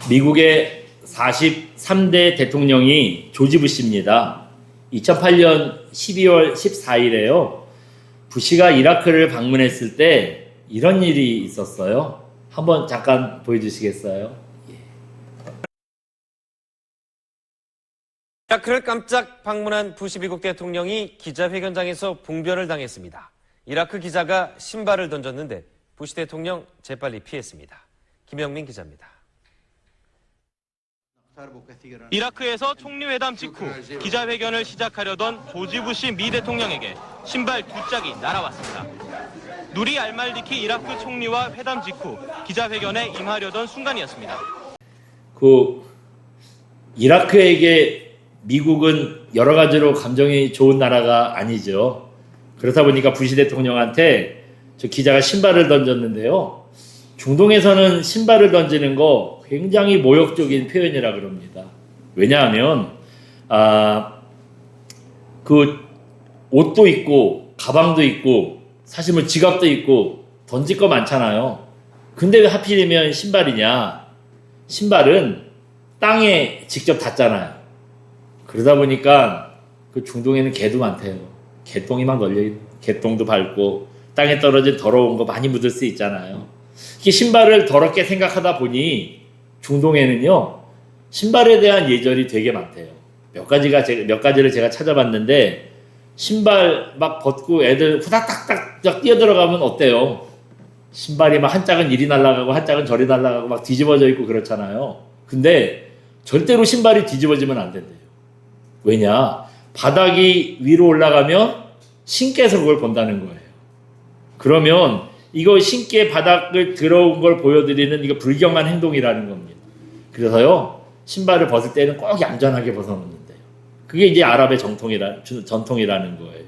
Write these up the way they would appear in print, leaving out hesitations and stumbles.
미국의 43대 대통령이 조지 부시입니다. 2008년 12월 14일에요. 부시가 이라크를 방문했을 때 이런 일이 있었어요. 한번 잠깐 보여주시겠어요? 이라크를 깜짝 방문한 부시 미국 대통령이 기자회견장에서 봉변을 당했습니다. 이라크 기자가 신발을 던졌는데 부시 대통령 재빨리 피했습니다. 김영민 기자입니다. 이라크에서 총리회담 직후 기자회견을 시작하려던 조지 부시 미 대통령에게 신발 두 짝이 날아왔습니다. 누리 알말리키 이라크 총리와 회담 직후 기자회견에 임하려던 순간이었습니다. 이라크에게 미국은 여러 가지로 감정이 좋은 나라가 아니죠. 그렇다 보니까 부시 대통령한테 저 기자가 신발을 던졌는데요. 중동에서는 신발을 던지는 거 굉장히 모욕적인 표현이라 그럽니다. 왜냐하면 그 옷도 있고 가방도 있고 사실 뭐 지갑도 있고 던질 거 많잖아요. 근데 왜 하필이면 신발이냐? 신발은 땅에 직접 닿잖아요. 그러다 보니까 그 중동에는 개도 많대요. 개똥이 막 널려있는, 개똥도 밟고 땅에 떨어진 더러운 거 많이 묻을 수 있잖아요. 이게 신발을 더럽게 생각하다 보니 중동에는요, 신발에 대한 예절이 되게 많대요. 몇 가지를 제가 찾아봤는데, 신발 막 벗고 애들 후닥닥닥 뛰어들어가면 어때요? 신발이 막 한 짝은 이리 날아가고 한 짝은 저리 날아가고 막 뒤집어져 있고 그렇잖아요. 근데 절대로 신발이 뒤집어지면 안 된대요. 왜냐? 바닥이 위로 올라가면 신께서 그걸 본다는 거예요. 그러면 이거 신께 바닥을 들어온 걸 보여드리는 이거 불경한 행동이라는 겁니다. 그래서요, 신발을 벗을 때는 꼭 얌전하게 벗어놓는데요. 그게 이제 아랍의 전통이라는 거예요.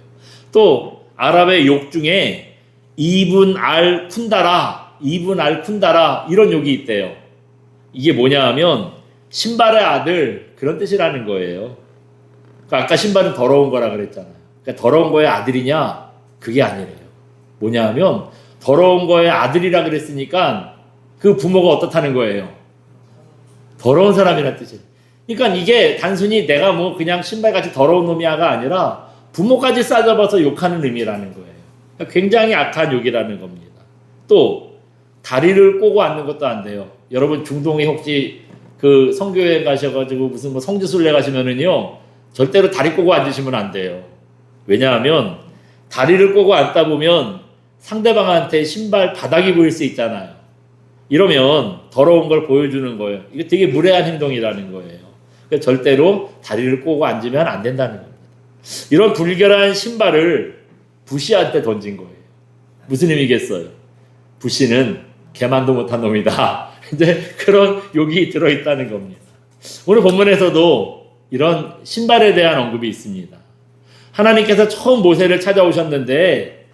또 아랍의 욕 중에 이분 알 쿤다라 이런 욕이 있대요. 이게 뭐냐 하면 신발의 아들 그런 뜻이라는 거예요. 그러니까 아까 신발은 더러운 거라 그랬잖아요. 그러니까 더러운 거의 아들이냐? 그게 아니래요. 뭐냐 하면 더러운 거의 아들이라 그랬으니까 그 부모가 어떻다는 거예요? 더러운 사람이라는 뜻이에요. 그러니까 이게 단순히 내가 뭐 그냥 신발같이 더러운 놈이야가 아니라 부모까지 싸잡아서 욕하는 의미라는 거예요. 그러니까 굉장히 악한 욕이라는 겁니다. 또 다리를 꼬고 앉는 것도 안 돼요. 여러분 중동에 혹시 그 성교회 가셔가지고 무슨 뭐 성지순례 가시면은요, 절대로 다리 꼬고 앉으시면 안 돼요. 왜냐하면 다리를 꼬고 앉다 보면 상대방한테 신발 바닥이 보일 수 있잖아요. 이러면 더러운 걸 보여주는 거예요. 이게 되게 무례한 행동이라는 거예요. 그러니까 절대로 다리를 꼬고 앉으면 안 된다는 겁니다. 이런 불결한 신발을 부시한테 던진 거예요. 무슨 의미겠어요? 부시는 개만도 못한 놈이다. 이제 그런 욕이 들어있다는 겁니다. 오늘 본문에서도 이런 신발에 대한 언급이 있습니다. 하나님께서 처음 모세를 찾아오셨는데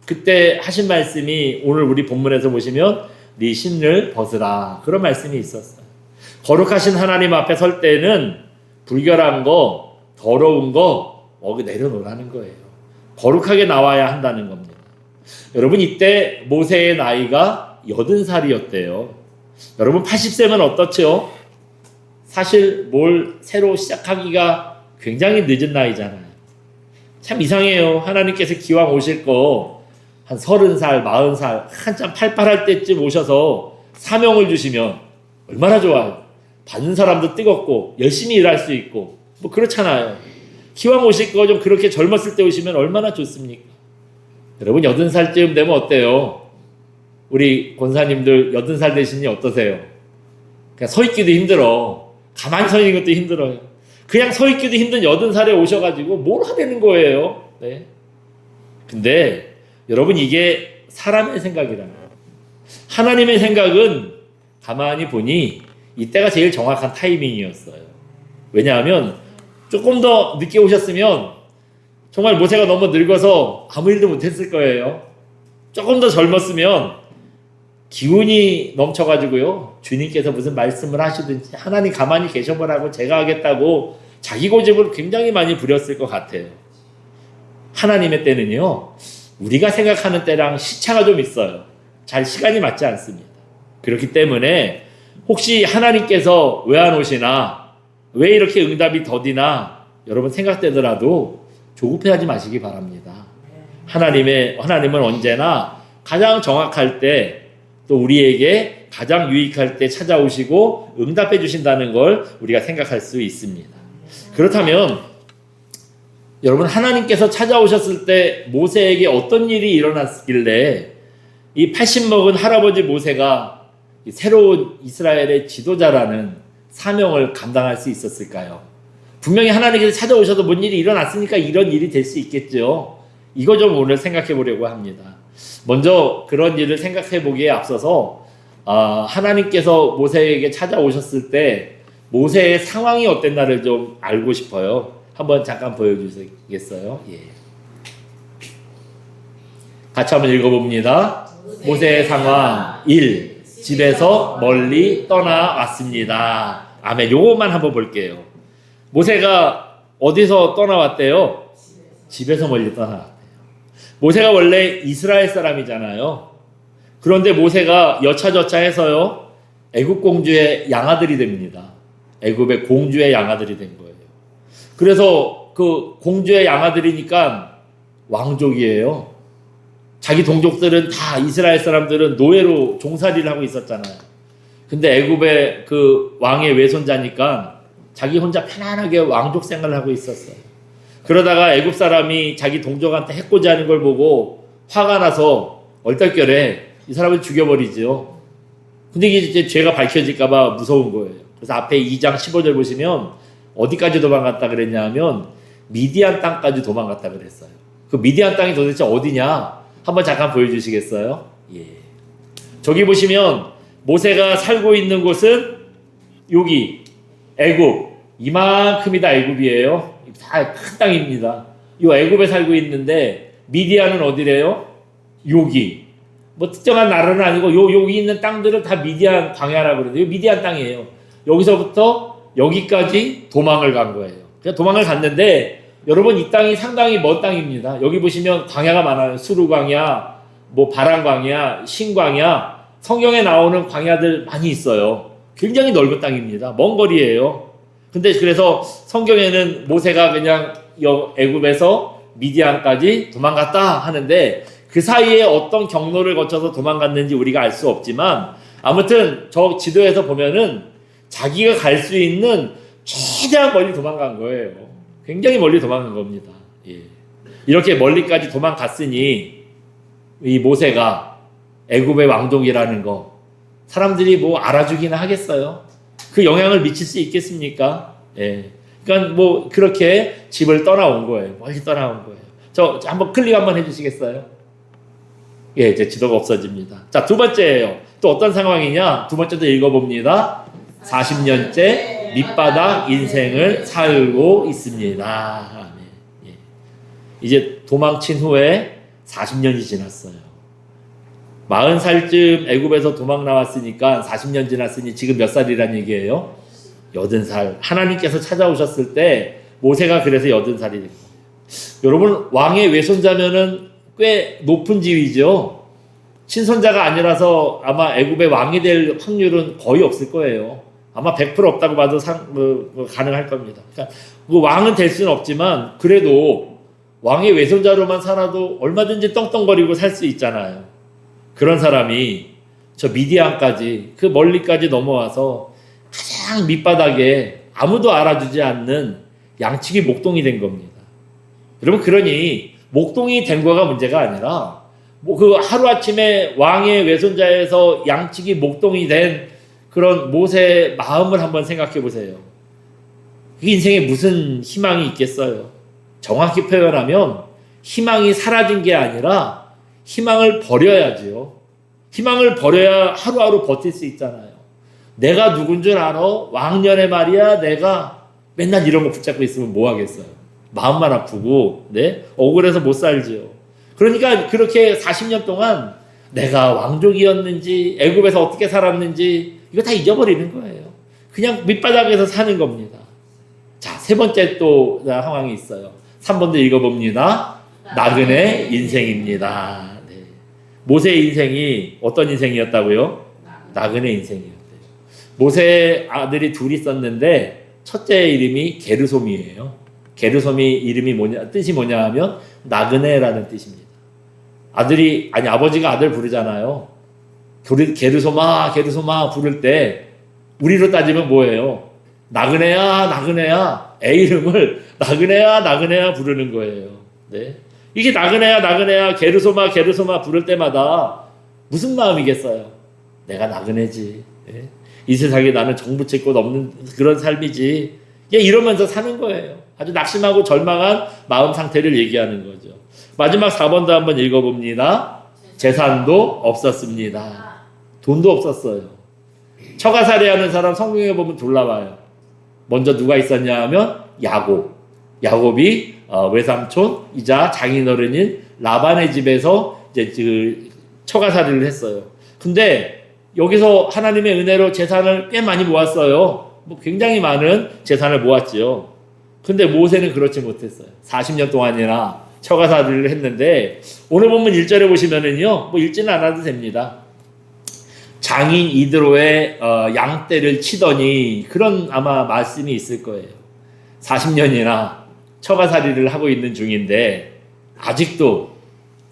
그때 하신 말씀이 오늘 우리 본문에서 보시면 네 신을 벗으라, 그런 말씀이 있었어요. 거룩하신 하나님 앞에 설 때는 불결한 거, 더러운 거 내려놓으라는 거예요. 거룩하게 나와야 한다는 겁니다. 여러분, 이때 모세의 나이가 80살이었대요. 여러분 80세면 어떻죠? 사실 뭘 새로 시작하기가 굉장히 늦은 나이잖아요. 참 이상해요. 하나님께서 기왕 오실 거 한 30살, 40살 한참 팔팔할 때쯤 오셔서 사명을 주시면 얼마나 좋아요. 받는 사람도 뜨겁고 열심히 일할 수 있고 뭐 그렇잖아요. 기왕 오실 거 좀 그렇게 젊었을 때 오시면 얼마나 좋습니까? 여러분 80살쯤 되면 어때요? 우리 권사님들 80살 되시니 어떠세요? 그냥 서 있기도 힘들어. 가만히 서 있는 것도 힘들어요. 그냥 서 있기도 힘든 80살에 오셔가지고 뭘 하려는 거예요? 네. 근데 여러분, 이게 사람의 생각이라는 거예요. 하나님의 생각은 가만히 보니 이때가 제일 정확한 타이밍이었어요. 왜냐하면 조금 더 늦게 오셨으면 정말 모세가 너무 늙어서 아무 일도 못했을 거예요. 조금 더 젊었으면 기운이 넘쳐가지고요, 주님께서 무슨 말씀을 하시든지 하나님 가만히 계셔보라고 제가 하겠다고 자기 고집을 굉장히 많이 부렸을 것 같아요. 하나님의 때는요, 우리가 생각하는 때랑 시차가 좀 있어요. 잘 시간이 맞지 않습니다. 그렇기 때문에 혹시 하나님께서 왜 안 오시나? 왜 이렇게 응답이 더디나? 여러분 생각되더라도 조급해하지 마시기 바랍니다. 하나님은 언제나 가장 정확할 때, 또 우리에게 가장 유익할 때 찾아오시고 응답해 주신다는 걸 우리가 생각할 수 있습니다. 그렇다면 여러분, 하나님께서 찾아오셨을 때 모세에게 어떤 일이 일어났길래 이 80 먹은 할아버지 모세가 새로운 이스라엘의 지도자라는 사명을 감당할 수 있었을까요? 분명히 하나님께서 찾아오셔도 뭔 일이 일어났으니까 이런 일이 될 수 있겠죠. 이거 좀 오늘 생각해 보려고 합니다. 먼저 그런 일을 생각해 보기에 앞서서 하나님께서 모세에게 찾아오셨을 때 모세의 상황이 어땠나를 좀 알고 싶어요. 한번 잠깐 보여주시겠어요? 예. 같이 한번 읽어봅니다. 모세의 상황 1. 집에서 멀리 떠나왔습니다. 아멘. 요것만 한번 볼게요. 모세가 어디서 떠나왔대요? 집에서 멀리 떠나왔대요. 모세가 원래 이스라엘 사람이잖아요. 그런데 모세가 여차저차해서요, 애굽 공주의 양아들이 됩니다. 애굽의 공주의 양아들이 된 거예요. 그래서 그 공주의 양아들이니까 왕족이에요. 자기 동족들은 다, 이스라엘 사람들은 노예로 종살이를 하고 있었잖아요. 근데 애굽의 그 왕의 외손자니까 자기 혼자 편안하게 왕족 생활을 하고 있었어요. 그러다가 애굽 사람이 자기 동족한테 해코지 하는 걸 보고 화가 나서 얼떨결에 이 사람을 죽여버리죠. 근데 이게 이제 죄가 밝혀질까봐 무서운 거예요. 그래서 앞에 2장 15절 보시면 어디까지 도망갔다 그랬냐 하면 미디안 땅까지 도망갔다 그랬어요. 그 미디안 땅이 도대체 어디냐? 한번 잠깐 보여주시겠어요? 예. 저기 보시면 모세가 살고 있는 곳은 여기 애굽, 이만큼이다. 애굽이에요. 다 큰 땅입니다. 이 애굽에 살고 있는데 미디안은 어디래요? 여기. 뭐 특정한 나라는 아니고 여기 있는 땅들을 다 미디안 광야라고 그러는데 이 미디안 땅이에요. 여기서부터 여기까지 도망을 간 거예요. 그냥 도망을 갔는데 여러분, 이 땅이 상당히 먼 땅입니다. 여기 보시면 광야가 많아요. 수르 광야, 뭐 바람 광야, 신광야, 성경에 나오는 광야들 많이 있어요. 굉장히 넓은 땅입니다. 먼 거리예요. 근데 그래서 성경에는 모세가 그냥 애굽에서 미디안까지 도망갔다 하는데 그 사이에 어떤 경로를 거쳐서 도망갔는지 우리가 알 수 없지만 아무튼 저 지도에서 보면은 자기가 갈 수 있는 최대한 멀리 도망간 거예요. 굉장히 멀리 도망간 겁니다. 예. 이렇게 멀리까지 도망갔으니 이 모세가 애굽의 왕족이라는 거 사람들이 뭐 알아주기는 하겠어요? 그 영향을 미칠 수 있겠습니까? 예. 그러니까 뭐 그렇게 집을 떠나온 거예요. 멀리 떠나온 거예요. 저 한번 클릭 한번 해주시겠어요? 예, 이제 지도가 없어집니다. 자, 두 번째예요. 또 어떤 상황이냐? 두 번째도 읽어봅니다. 40년째 밑바닥 인생을 살고 있습니다. 예. 이제 도망친 후에 40년이 지났어요. 40살쯤 애굽에서 도망 나왔으니까 40년 지났으니 지금 몇 살이란 얘기예요? 80살. 하나님께서 찾아오셨을 때 모세가 그래서 80살이 된 거예요. 여러분, 왕의 외손자면은 꽤 높은 지위죠. 친손자가 아니라서 아마 애굽의 왕이 될 확률은 거의 없을 거예요. 아마 100% 없다고 봐도 가능할 겁니다. 그러니까 그 왕은 될 수는 없지만 그래도 왕의 외손자로만 살아도 얼마든지 떵떵거리고 살 수 있잖아요. 그런 사람이 저 미디안까지, 그 멀리까지 넘어와서 가장 밑바닥에 아무도 알아주지 않는 양치기 목동이 된 겁니다. 여러분, 그러니 목동이 된 거가 문제가 아니라 뭐 그 하루아침에 왕의 외손자에서 양치기 목동이 된 그런 모세의 마음을 한번 생각해 보세요. 그 인생에 무슨 희망이 있겠어요? 정확히 표현하면 희망이 사라진 게 아니라 희망을 버려야지요. 희망을 버려야 하루하루 버틸 수 있잖아요. 내가 누군 줄 알아? 왕년에 말이야 내가 맨날 이런 거 붙잡고 있으면 뭐 하겠어요? 마음만 아프고 억울해서 못 살지요. 그러니까 그렇게 40년 동안 내가 왕족이었는지 애굽에서 어떻게 살았는지 이거 다 잊어버리는 거예요. 그냥 밑바닥에서 사는 겁니다. 자, 세 번째 또 상황이 있어요. 3번도 읽어봅니다. 나그네 인생입니다. 네. 모세의 인생이 어떤 인생이었다고요? 나그네 인생이었대요. 모세 아들이 둘이 있었는데 첫째 이름이 게르솜이에요. 게르솜이 이름이 뜻이 뭐냐 하면 나그네라는 뜻입니다. 아버지가 아들 부르잖아요. 게르솜아, 게르솜아 부를 때 우리로 따지면 뭐예요? 나그네야, 나그네야. 애 이름을 나그네야, 나그네야 부르는 거예요. 네. 이게 나그네야, 나그네야, 게르솜아, 게르솜아 부를 때마다 무슨 마음이겠어요? 내가 나그네지. 네. 이 세상에 나는 정부칠 곳 없는 그런 삶이지. 이러면서 사는 거예요. 아주 낙심하고 절망한 마음 상태를 얘기하는 거죠. 마지막 4번도 한번 읽어봅니다. 재산도 없었습니다. 돈도 없었어요. 처가살이하는 사람 성경에 보면 졸라봐요. 먼저 누가 있었냐 하면 야곱이 외삼촌이자 장인어른인 라반의 집에서 이제 그 처가살이를 했어요. 근데 여기서 하나님의 은혜로 재산을 꽤 많이 모았어요. 굉장히 많은 재산을 모았지요. 근데 모세는 그렇지 못했어요. 40년 동안이나 처가살이를 했는데 오늘 본문 1절에 보시면은요, 읽지는 않아도 됩니다. 장인 이드로의 양떼를 치더니 그런 아마 말씀이 있을 거예요. 40년이나 처가살이를 하고 있는 중인데 아직도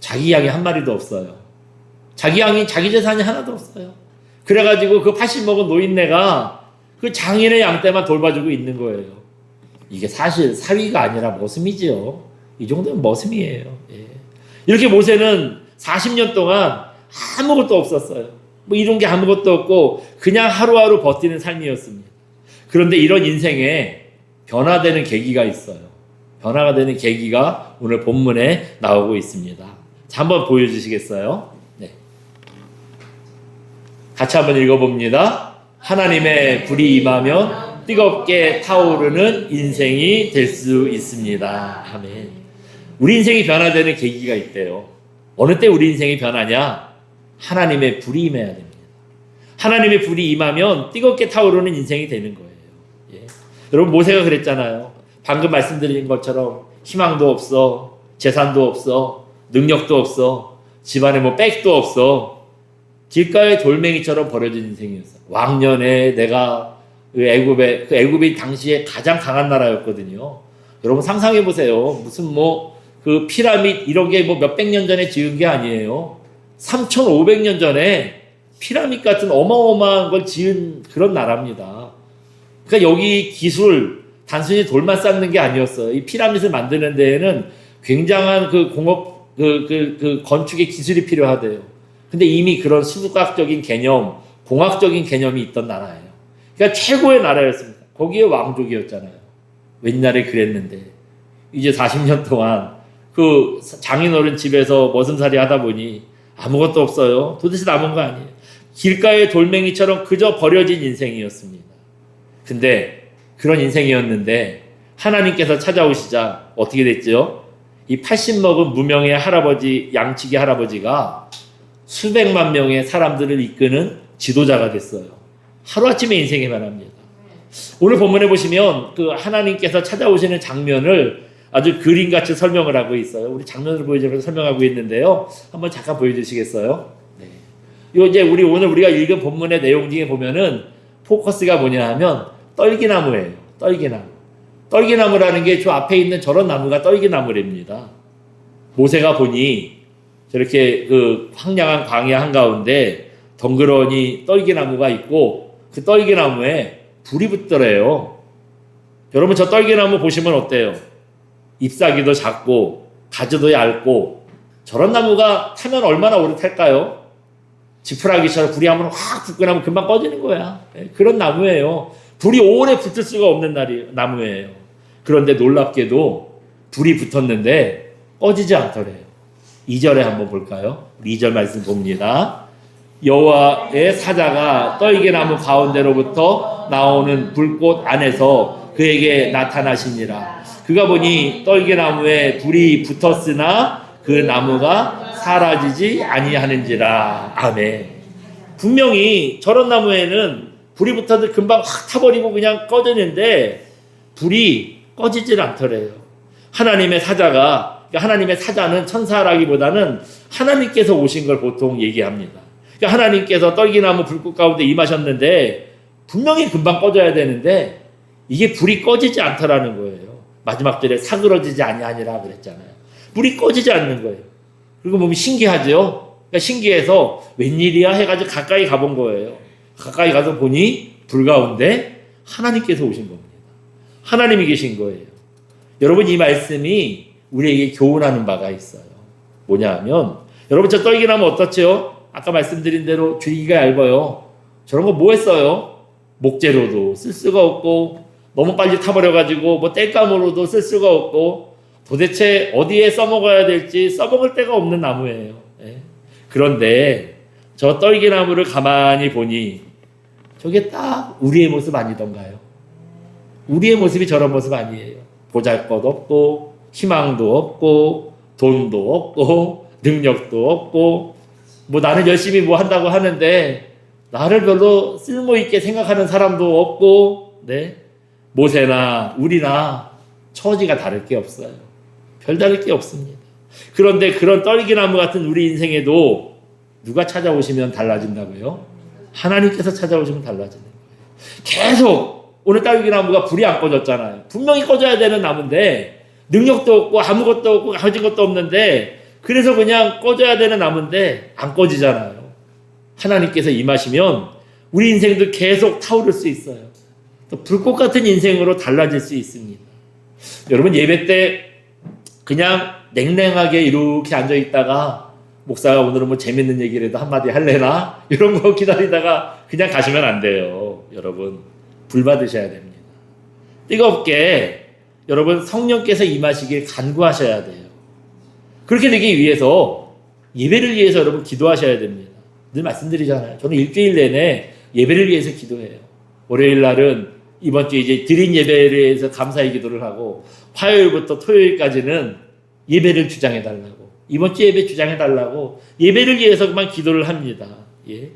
자기 양이 한 마리도 없어요. 자기 재산이 하나도 없어요. 그래가지고 그 80 먹은 노인네가 그 장인의 양떼만 돌봐주고 있는 거예요. 이게 사실 사위가 아니라 머슴이지요. 이 정도면 머슴이에요. 예. 이렇게 모세는 40년 동안 아무것도 없었어요. 이런 게 아무것도 없고 그냥 하루하루 버티는 삶이었습니다. 그런데 이런 인생에 변화되는 계기가 있어요. 변화가 되는 계기가 오늘 본문에 나오고 있습니다. 자, 한번 보여주시겠어요? 네. 같이 한번 읽어봅니다. 하나님의 불이 임하면 뜨겁게 타오르는 인생이 될 수 있습니다. 아멘. 우리 인생이 변화되는 계기가 있대요. 어느 때 우리 인생이 변하냐? 하나님의 불이 임해야 됩니다. 하나님의 불이 임하면 뜨겁게 타오르는 인생이 되는 거예요. 예. 여러분 모세가 그랬잖아요. 방금 말씀드린 것처럼 희망도 없어, 재산도 없어, 능력도 없어, 집안에 백도 없어. 길가의 돌멩이처럼 버려진 인생이었어요. 왕년에 내가 애굽이 당시에 가장 강한 나라였거든요. 여러분 상상해 보세요. 무슨 그 피라밋 이런 게 몇백 년 전에 지은 게 아니에요. 3,500년 전에 피라밋 같은 어마어마한 걸 지은 그런 나라입니다. 그러니까 여기 기술 단순히 돌만 쌓는 게 아니었어요. 이 피라밋을 만드는 데에는 굉장한 그 건축의 기술이 필요하대요. 근데 이미 그런 수학적인 개념, 공학적인 개념이 있던 나라예요. 그러니까 최고의 나라였습니다. 거기에 왕족이었잖아요. 옛날에 그랬는데 이제 40년 동안 그 장인어른 집에서 머슴살이 하다 보니 아무것도 없어요. 도대체 남은 거 아니에요. 길가의 돌멩이처럼 그저 버려진 인생이었습니다. 근데 그런 인생이었는데 하나님께서 찾아오시자 어떻게 됐죠? 이 80 먹은 무명의 양치기 할아버지가 수백만 명의 사람들을 이끄는 지도자가 됐어요. 하루아침에 인생이 변합니다. 오늘 본문에 보시면 그 하나님께서 찾아오시는 장면을 아주 그림같이 설명을 하고 있어요. 우리 장면을 보여주면서 설명하고 있는데요. 한번 잠깐 보여주시겠어요? 네. 이제 오늘 우리가 읽은 본문의 내용 중에 보면은 포커스가 뭐냐 하면 떨기나무예요. 떨기나무. 떨기나무라는 게 저 앞에 있는 저런 나무가 떨기나무랍니다. 모세가 보니 저렇게 그 황량한 광야 한가운데 덩그러니 떨기나무가 있고 그 떨기나무에 불이 붙더래요. 여러분 저 떨기나무 보시면 어때요? 잎사귀도 작고 가지도 얇고 저런 나무가 타면 얼마나 오래 탈까요? 지푸라기처럼 불이 한번 확 붙고 나면 금방 꺼지는 거야. 그런 나무예요. 불이 오래 붙을 수가 없는 나무예요. 그런데 놀랍게도 불이 붙었는데 꺼지지 않더래요. 2절에 한번 볼까요? 2절 말씀 봅니다. 여호와의 사자가 떨기나무 가운데로부터 나오는 불꽃 안에서 그에게 나타나시니라. 그가 보니 떨기나무에 불이 붙었으나 그 나무가 사라지지 아니하는지라. 아멘. 분명히 저런 나무에는 불이 붙어도 금방 확 타버리고 그냥 꺼지는데 불이 꺼지질 않더래요. 하나님의 사자는 천사라기보다는 하나님께서 오신 걸 보통 얘기합니다. 그러니까 하나님께서 떨기나무 불꽃 가운데 임하셨는데 분명히 금방 꺼져야 되는데 이게 불이 꺼지지 않더라는 거예요. 마지막 절에 사그러지지 아니하니라 그랬잖아요. 불이 꺼지지 않는 거예요. 그리고 보면 신기하죠. 그러니까 신기해서 웬일이야 해가지고 가까이 가본 거예요. 가까이 가서 보니 불 가운데 하나님께서 오신 겁니다. 하나님이 계신 거예요. 여러분, 이 말씀이 우리에게 교훈하는 바가 있어요. 뭐냐 하면, 여러분, 저 떨기나무 어떻죠? 아까 말씀드린 대로 줄기가 얇아요. 저런 거 뭐 했어요? 목재로도 쓸 수가 없고, 너무 빨리 타버려가지고 뭐 땔감으로도 쓸 수가 없고, 도대체 어디에 써먹어야 될지 써먹을 데가 없는 나무예요. 예. 그런데 저 떨기나무를 가만히 보니 저게 딱 우리의 모습 아니던가요? 우리의 모습이 저런 모습 아니에요. 보잘것 없고 희망도 없고 돈도 없고 능력도 없고, 뭐 나는 열심히 뭐 한다고 하는데 나를 별로 쓸모있게 생각하는 사람도 없고, 네, 모세나 우리나 처지가 다를 게 없어요. 별다를 게 없습니다. 그런데 그런 떨기나무 같은 우리 인생에도 누가 찾아오시면 달라진다고요? 하나님께서 찾아오시면 달라지는 거예요. 계속 오늘 떨기나무가 불이 안 꺼졌잖아요. 분명히 꺼져야 되는 나무인데 능력도 없고 아무것도 없고 가진 것도 없는데, 그래서 그냥 꺼져야 되는 나무인데 안 꺼지잖아요. 하나님께서 임하시면 우리 인생도 계속 타오를 수 있어요. 또 불꽃 같은 인생으로 달라질 수 있습니다. 여러분, 예배 때 그냥 냉랭하게 이렇게 앉아 있다가 목사가 오늘은 뭐 재밌는 얘기라도 한마디 할래나 이런 거 기다리다가 그냥 가시면 안 돼요. 여러분, 불 받으셔야 됩니다. 뜨겁게 여러분 성령께서 임하시길 간구하셔야 돼요. 그렇게 되기 위해서 예배를 위해서 여러분 기도하셔야 됩니다. 늘 말씀드리잖아요. 저는 일주일 내내 예배를 위해서 기도해요. 월요일 날은 이번 주 이제 드린 예배를 위해서 감사의 기도를 하고, 화요일부터 토요일까지는 예배를 주장해 달라고, 이번 주 예배 주장해 달라고 예배를 위해서만 기도를 합니다. 예.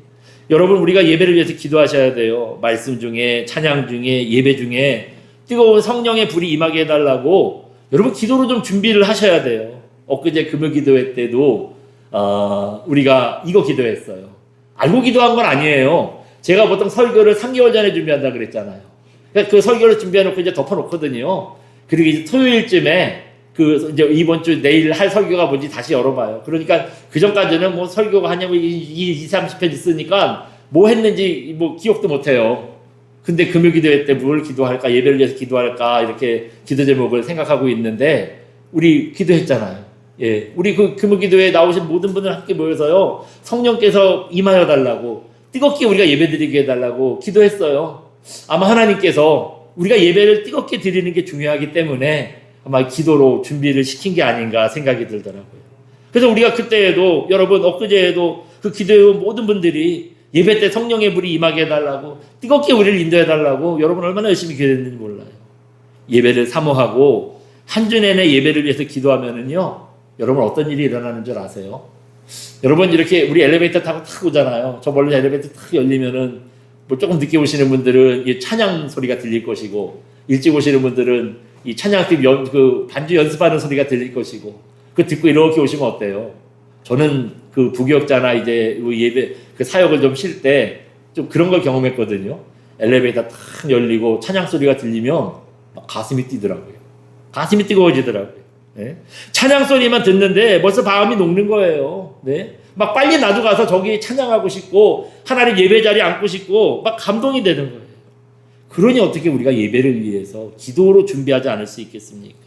여러분, 우리가 예배를 위해서 기도하셔야 돼요. 말씀 중에, 찬양 중에, 예배 중에 뜨거운 성령의 불이 임하게 해달라고 여러분 기도로 좀 준비를 하셔야 돼요. 엊그제 금요 기도회 때도 우리가 이거 기도했어요. 알고 기도한 건 아니에요. 제가 보통 설교를 3개월 전에 준비한다 그랬잖아요. 그러니까 그 설교를 준비해놓고 이제 덮어놓거든요. 그리고 이제 토요일쯤에 그 이제 이번 주 내일 할 설교가 뭔지 다시 열어봐요. 그러니까 그 전까지는 뭐 설교가 하냐고 20-30편 있으니까 뭐 했는지 뭐 기억도 못해요. 근데 금요 기도회 때 뭘 기도할까, 예배를 위해서 기도할까, 이렇게 기도 제목을 생각하고 있는데 우리 기도했잖아요. 예, 우리 그 금요 기도회에 나오신 모든 분들 함께 모여서요, 성령께서 임하여 달라고, 뜨겁게 우리가 예배 드리게 해달라고 기도했어요. 아마 하나님께서 우리가 예배를 뜨겁게 드리는 게 중요하기 때문에 아마 기도로 준비를 시킨 게 아닌가 생각이 들더라고요. 그래서 우리가 그때에도, 여러분 엊그제에도 그 기도해 온 모든 분들이 예배 때 성령의 불이 임하게 해달라고, 뜨겁게 우리를 인도해 달라고 여러분 얼마나 열심히 기도했는지 몰라요. 예배를 사모하고 한 주 내내 예배를 위해서 기도하면은요, 여러분 어떤 일이 일어나는 줄 아세요? 여러분, 이렇게 우리 엘리베이터 타고 탁 오잖아요. 저 멀리 엘리베이터 탁 열리면은 뭐 조금 늦게 오시는 분들은 이 찬양 소리가 들릴 것이고, 일찍 오시는 분들은 이 찬양팀 그 반주 연습하는 소리가 들릴 것이고, 그 듣고 이렇게 오시면 어때요? 저는 그 부교역자나 이제 예배 그 사역을 좀 쉴 때 좀 그런 걸 경험했거든요. 엘리베이터 탁 열리고 찬양 소리가 들리면 막 가슴이 뛰더라고요. 가슴이 뜨거워지더라고요. 네? 찬양 소리만 듣는데 벌써 마음이 녹는 거예요. 네? 막 빨리 나도 가서 저기 찬양하고 싶고 하나님 예배 자리에 앉고 싶고 막 감동이 되는 거예요. 그러니 어떻게 우리가 예배를 위해서 기도로 준비하지 않을 수 있겠습니까?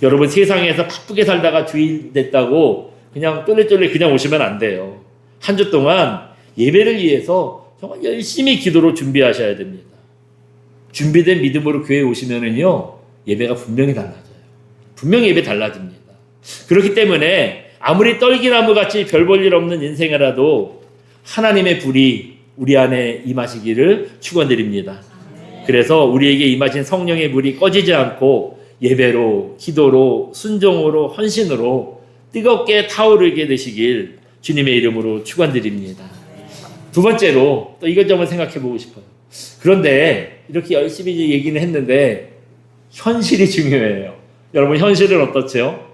여러분, 세상에서 바쁘게 살다가 주일 됐다고 그냥 쫄래쫄래 그냥 오시면 안 돼요. 한 주 동안 예배를 위해서 정말 열심히 기도로 준비하셔야 됩니다. 준비된 믿음으로 교회에 오시면은요, 예배가 분명히 달라져요. 분명히 예배 달라집니다. 그렇기 때문에 아무리 떨기나무 같이 별 볼 일 없는 인생이라도 하나님의 불이 우리 안에 임하시기를 축원드립니다. 그래서 우리에게 임하신 성령의 불이 꺼지지 않고 예배로, 기도로, 순종으로, 헌신으로 뜨겁게 타오르게 되시길 주님의 이름으로 축원드립니다. 두 번째로 또 이것 좀 한번 생각해 보고 싶어요. 그런데 이렇게 열심히 얘기는 했는데 현실이 중요해요. 여러분, 현실은 어떻죠?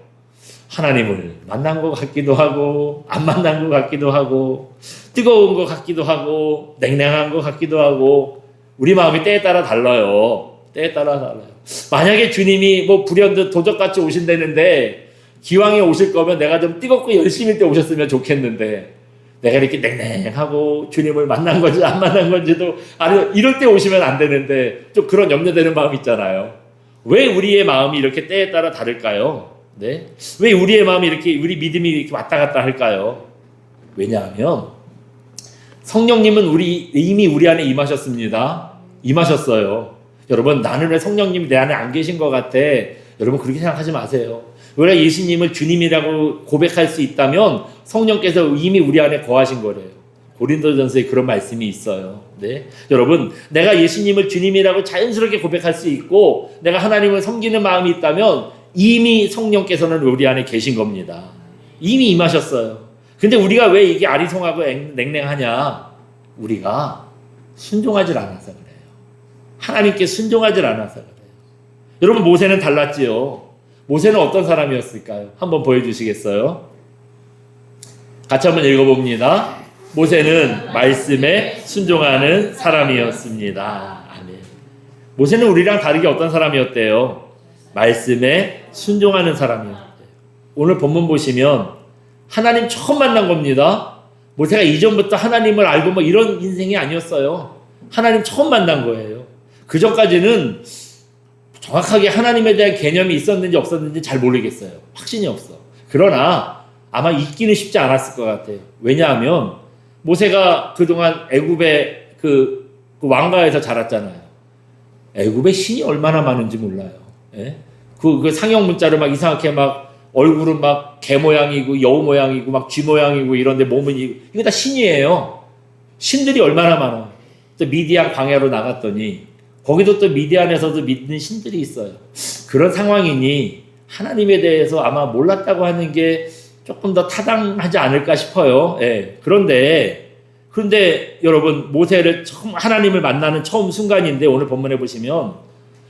하나님을 만난 것 같기도 하고 안 만난 것 같기도 하고 뜨거운 것 같기도 하고 냉랭한 것 같기도 하고 우리 마음이 때에 따라 달라요. 때에 따라 달라요. 만약에 주님이 뭐 불현듯 도적같이 오신다는데 기왕에 오실 거면 내가 좀 뜨겁고 열심일 때 오셨으면 좋겠는데 내가 이렇게 냉랭하고 주님을 만난 건지 안 만난 건지도 아니 이럴 때 오시면 안 되는데 좀 그런 염려되는 마음 있잖아요. 왜 우리의 마음이 이렇게 때에 따라 다를까요? 네? 왜 우리의 마음이 이렇게 우리 믿음이 이렇게 왔다 갔다 할까요? 왜냐하면 성령님은 이미 우리 안에 임하셨습니다. 임하셨어요. 여러분 나는 왜 성령님이 내 안에 안 계신 것 같아? 여러분 그렇게 생각하지 마세요. 우리가 예수님을 주님이라고 고백할 수 있다면 성령께서 이미 우리 안에 거하신 거래요. 고린도전서에 그런 말씀이 있어요. 네, 여러분 내가 예수님을 주님이라고 자연스럽게 고백할 수 있고 내가 하나님을 섬기는 마음이 있다면 이미 성령께서는 우리 안에 계신 겁니다. 이미 임하셨어요. 근데 우리가 왜 이게 아리송하고 냉랭하냐? 우리가 순종하지 않아서 그래요. 하나님께 순종하지 않아서 그래요. 여러분 모세는 달랐지요. 모세는 어떤 사람이었을까요? 한번 보여주시겠어요? 같이 한번 읽어봅니다. 모세는 말씀에 순종하는 사람이었습니다. 아멘. 모세는 우리랑 다르게 어떤 사람이었대요? 말씀에 순종하는 사람이었대요. 오늘 본문 보시면 하나님 처음 만난 겁니다. 모세가 이전부터 하나님을 알고 뭐 이런 인생이 아니었어요. 하나님 처음 만난 거예요. 그 전까지는 정확하게 하나님에 대한 개념이 있었는지 없었는지 잘 모르겠어요. 확신이 없어. 그러나 아마 있기는 쉽지 않았을 것 같아요. 왜냐하면 모세가 그동안 애굽의 그 왕가에서 자랐잖아요. 애굽에 신이 얼마나 많은지 몰라요. 예? 그 상형 문자로 막 이상하게 막 얼굴은 막 개 모양이고 여우 모양이고 막 쥐 모양이고 이런데 몸은 이거 다 신이에요. 신들이 얼마나 많아요. 또 미디안 광야로 나갔더니 거기도 또 미디안에서도 믿는 신들이 있어요. 그런 상황이니 하나님에 대해서 아마 몰랐다고 하는 게 조금 더 타당하지 않을까 싶어요. 예. 그런데 여러분 모세를 처음 하나님을 만나는 처음 순간인데 오늘 본문에 보시면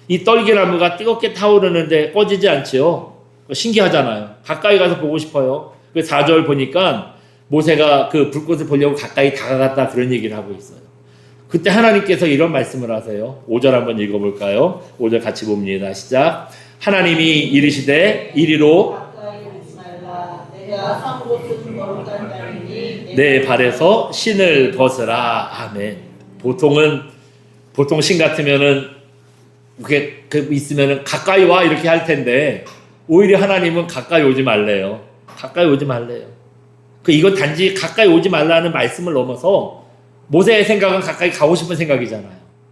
이 떨기나무가 뜨겁게 타오르는데 꺼지지 않지요. 신기하잖아요. 가까이 가서 보고 싶어요. 그 4절 보니까 모세가 그 불꽃을 보려고 가까이 다가갔다 그런 얘기를 하고 있어요. 그때 하나님께서 이런 말씀을 하세요. 5절 한번 읽어볼까요? 5절 같이 봅니다. 시작. 하나님이 이르시되 이리로 내 발에서 신을 벗으라. 아멘. 보통 신 같으면은 그게 있으면은 가까이 와 이렇게 할 텐데 오히려 하나님은 가까이 오지 말래요. 가까이 오지 말래요. 이건 단지 가까이 오지 말라는 말씀을 넘어서 모세의 생각은 가까이 가고 싶은 생각이잖아요.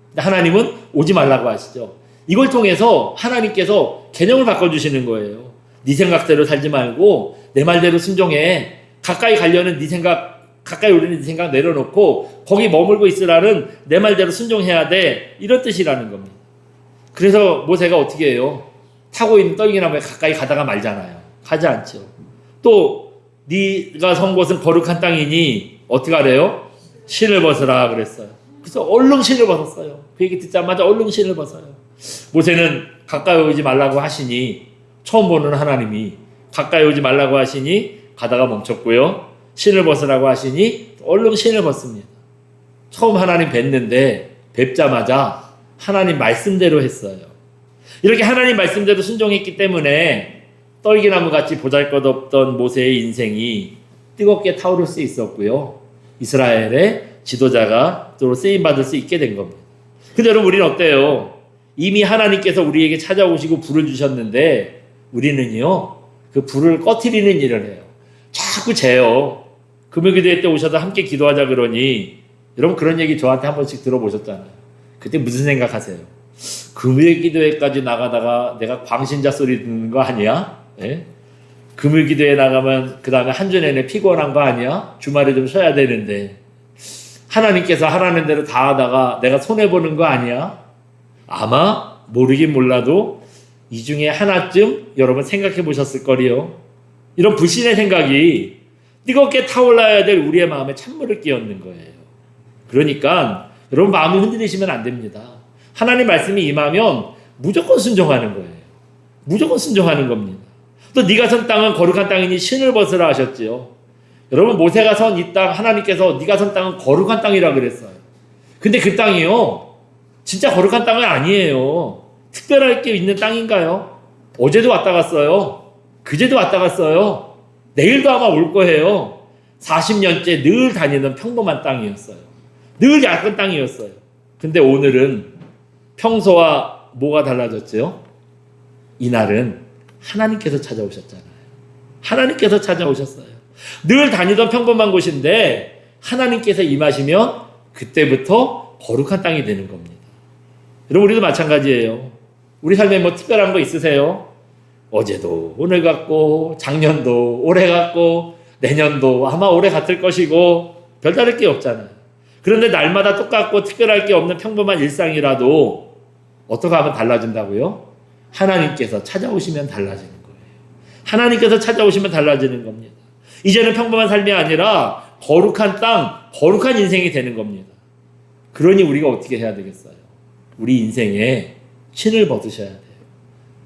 근데 하나님은 오지 말라고 하시죠. 이걸 통해서 하나님께서 개념을 바꿔주시는 거예요. 네 생각대로 살지 말고 내 말대로 순종해. 가까이 가려는 네 생각, 가까이 오려는 네 생각 내려놓고 거기 머물고 있으라는 내 말대로 순종해야 돼. 이런 뜻이라는 겁니다. 그래서 모세가 어떻게 해요? 타고 있는 떨기나무에 가까이 가다가 말잖아요. 가지 않죠. 또 네가 선 곳은 거룩한 땅이니 어떻게 하래요? 신을 벗으라 그랬어요. 그래서 얼른 신을 벗었어요. 그 얘기 듣자마자 얼른 신을 벗어요. 모세는 가까이 오지 말라고 하시니 처음 보는 하나님이 가까이 오지 말라고 하시니 가다가 멈췄고요. 신을 벗으라고 하시니 얼른 신을 벗습니다. 처음 하나님 뵀는데 뵙자마자 하나님 말씀대로 했어요. 이렇게 하나님 말씀대로 순종했기 때문에 떨기나무같이 보잘것없던 모세의 인생이 뜨겁게 타오를 수 있었고요. 이스라엘의 지도자가 또 쓰임받을 수 있게 된 겁니다. 근데 여러분 우리는 어때요? 이미 하나님께서 우리에게 찾아오시고 불을 주셨는데 우리는요 그 불을 꺼트리는 일을 해요. 자꾸 재요. 금요기도회 때 오셔서 함께 기도하자 그러니 여러분 그런 얘기 저한테 한 번씩 들어보셨잖아요. 그때 무슨 생각하세요? 금요기도회까지 나가다가 내가 광신자 소리 듣는 거 아니야? 예? 금요기도회 나가면 그 다음에 한 주 내내 피곤한 거 아니야? 주말에 좀 쉬어야 되는데 하나님께서 하라는 대로 다 하다가 내가 손해보는 거 아니야? 아마 모르긴 몰라도 이 중에 하나쯤 여러분 생각해 보셨을 거리요. 이런 불신의 생각이 뜨겁게 타올라야 될 우리의 마음에 찬물을 끼얹는 거예요. 그러니까 여러분 마음이 흔들리시면 안 됩니다. 하나님 말씀이 임하면 무조건 순종하는 거예요. 무조건 순종하는 겁니다. 또 네가 선 땅은 거룩한 땅이니 신을 벗으라 하셨지요. 여러분 모세가 선 이 땅 하나님께서 네가 선 땅은 거룩한 땅이라 그랬어요. 근데 그 땅이요 진짜 거룩한 땅은 아니에요. 특별할 게 있는 땅인가요? 어제도 왔다 갔어요. 그제도 왔다 갔어요. 내일도 아마 올 거예요. 40년째 늘 다니는 평범한 땅이었어요. 늘 얇은 땅이었어요. 근데 오늘은 평소와 뭐가 달라졌죠? 이날은 하나님께서 찾아오셨잖아요. 하나님께서 찾아오셨어요. 늘 다니던 평범한 곳인데 하나님께서 임하시면 그때부터 거룩한 땅이 되는 겁니다. 여러분, 우리도 마찬가지예요. 우리 삶에 뭐 특별한 거 있으세요? 어제도 오늘 같고, 작년도 올해 같고, 내년도 아마 올해 같을 것이고, 별다를 게 없잖아요. 그런데 날마다 똑같고 특별할 게 없는 평범한 일상이라도 어떻게 하면 달라진다고요? 하나님께서 찾아오시면 달라지는 거예요. 하나님께서 찾아오시면 달라지는 겁니다. 이제는 평범한 삶이 아니라 거룩한 땅, 거룩한 인생이 되는 겁니다. 그러니 우리가 어떻게 해야 되겠어요? 우리 인생에 신을 벗으셔야 돼요.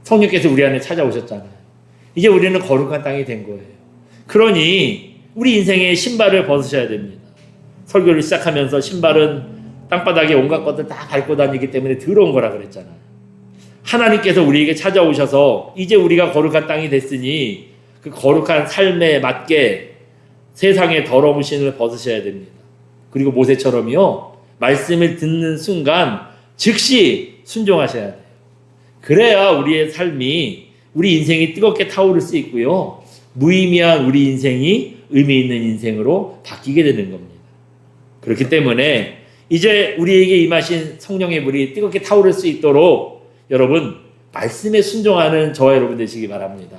성령께서 우리 안에 찾아오셨잖아요. 이제 우리는 거룩한 땅이 된 거예요. 그러니 우리 인생에 신발을 벗으셔야 됩니다. 설교를 시작하면서 신발은 땅바닥에 온갖 것들 다 밟고 다니기 때문에 더러운 거라 그랬잖아요. 하나님께서 우리에게 찾아오셔서 이제 우리가 거룩한 땅이 됐으니 그 거룩한 삶에 맞게 세상의 더러운 신을 벗으셔야 됩니다. 그리고 모세처럼요, 말씀을 듣는 순간 즉시 순종하셔야 돼요. 그래야 우리의 삶이, 우리 인생이 뜨겁게 타오를 수 있고요, 무의미한 우리 인생이 의미 있는 인생으로 바뀌게 되는 겁니다. 그렇기 때문에 이제 우리에게 임하신 성령의 불이 뜨겁게 타오를 수 있도록 여러분, 말씀에 순종하는 저와 여러분 되시기 바랍니다.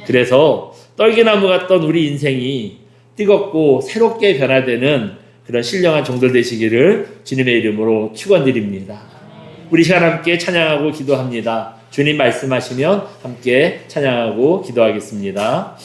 그래서 떨기나무 같던 우리 인생이 뜨겁고 새롭게 변화되는 그런 신령한 종들 되시기를 주님의 이름으로 축원드립니다. 우리 시간 함께 찬양하고 기도합니다. 주님 말씀하시면 함께 찬양하고 기도하겠습니다.